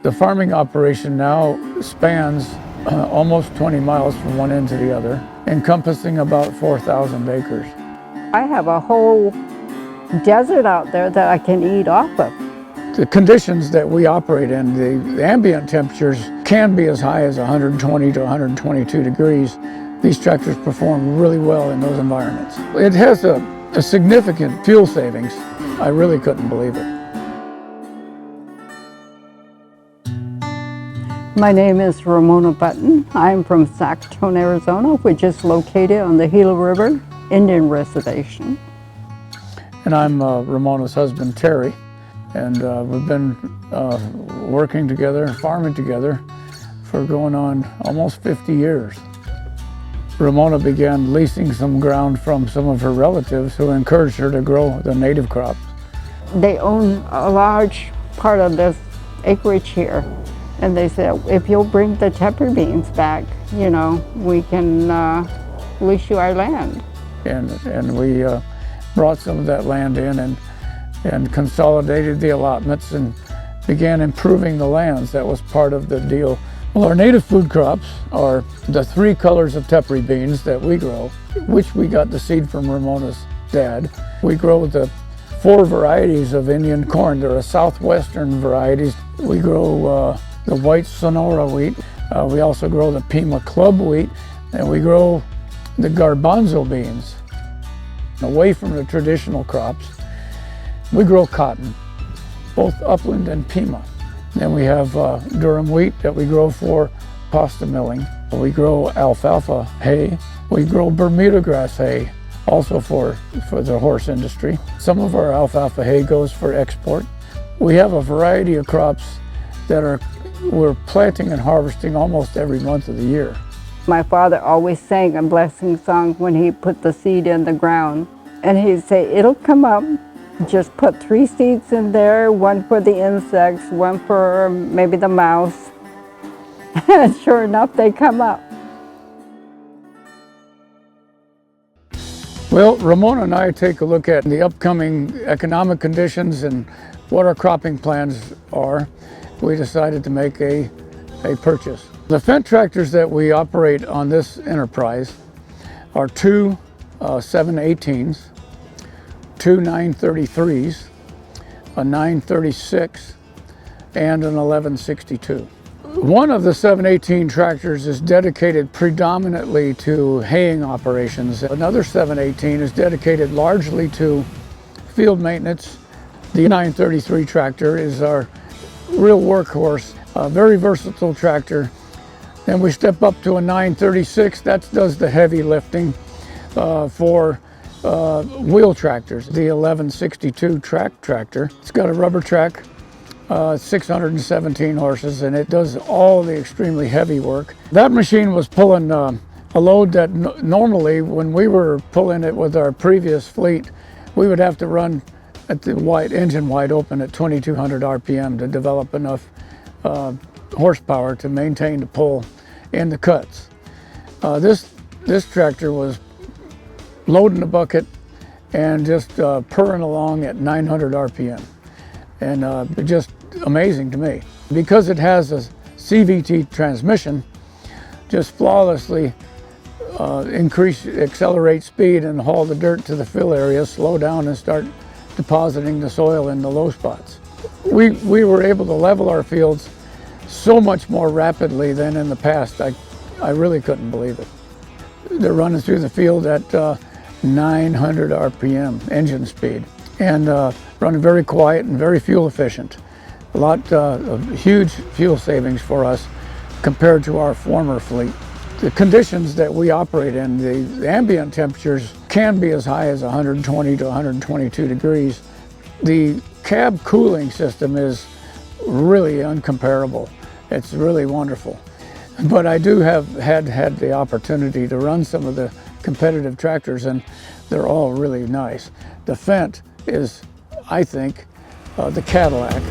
The farming operation now spans almost 20 miles from one end to the other, encompassing about 4,000 acres. I have a whole desert out there that I can eat off of. The conditions that we operate in, the ambient temperatures can be as high as 120 to 122 degrees. These tractors perform really well in those environments. It has a significant fuel savings. I really couldn't believe it. My name is Ramona Button. I'm from Sackatoon, Arizona, which is located on the Gila River Indian Reservation. And I'm Ramona's husband, Terry. And we've been working together, farming together for going on almost 50 years. Ramona began leasing some ground from some of her relatives who encouraged her to grow the native crops. They own a large part of this acreage here. And they said, if you'll bring the tepper beans back, you know, we can lease you our land. And we brought some of that land in and consolidated the allotments and began improving the lands. That was part of the deal. Well, our native food crops are the 3 colors of tepper beans that we grow, which we got the seed from Ramona's dad. We grow the 4 varieties of Indian corn. They're a southwestern varieties. We grow the white Sonora wheat. We also grow the Pima club wheat, and we grow the garbanzo beans. Away from the traditional crops, we grow cotton, both upland and Pima. Then we have durum wheat that we grow for pasta milling. We grow alfalfa hay. We grow Bermuda grass hay, also for the horse industry. Some of our alfalfa hay goes for export. We have a variety of crops that we're planting and harvesting almost every month of the year. My father always sang a blessing song when he put the seed in the ground. And he'd say, it'll come up. Just put 3 seeds in there, 1 for the insects, 1 for maybe the mouse. And sure enough, they come up. Well, Ramona and I take a look at the upcoming economic conditions and what our cropping plans are. We decided to make a purchase. The Fendt tractors that we operate on this enterprise are 2 718s, 2 933s, a 936, and an 1162. One of the 718 tractors is dedicated predominantly to haying operations. Another 718 is dedicated largely to field maintenance. The 933 tractor is our real workhorse, a very versatile tractor. Then we step up to a 936, that does the heavy lifting for wheel tractors. The 1162 track tractor, it's got a rubber track, 617 horses, and it does all the extremely heavy work. That machine was pulling a load that normally when we were pulling it with our previous fleet, we would have to run at the engine wide open at 2200 RPM to develop enough horsepower to maintain the pull in the cuts. This tractor was loading the bucket and just purring along at 900 RPM. And just amazing to me. Because it has a CVT transmission, just flawlessly accelerate speed and haul the dirt to the fill area, slow down and start depositing the soil in the low spots. We were able to level our fields so much more rapidly than in the past. I really couldn't believe it. They're running through the field at 900 RPM engine speed and running very quiet and very fuel efficient. A lot of huge fuel savings for us compared to our former fleet. The conditions that we operate in, the ambient temperatures can be as high as 120 to 122 degrees. The cab cooling system is really uncomparable. It's really wonderful. But I do have had the opportunity to run some of the competitive tractors, and they're all really nice. The Fendt is, I think, the Cadillac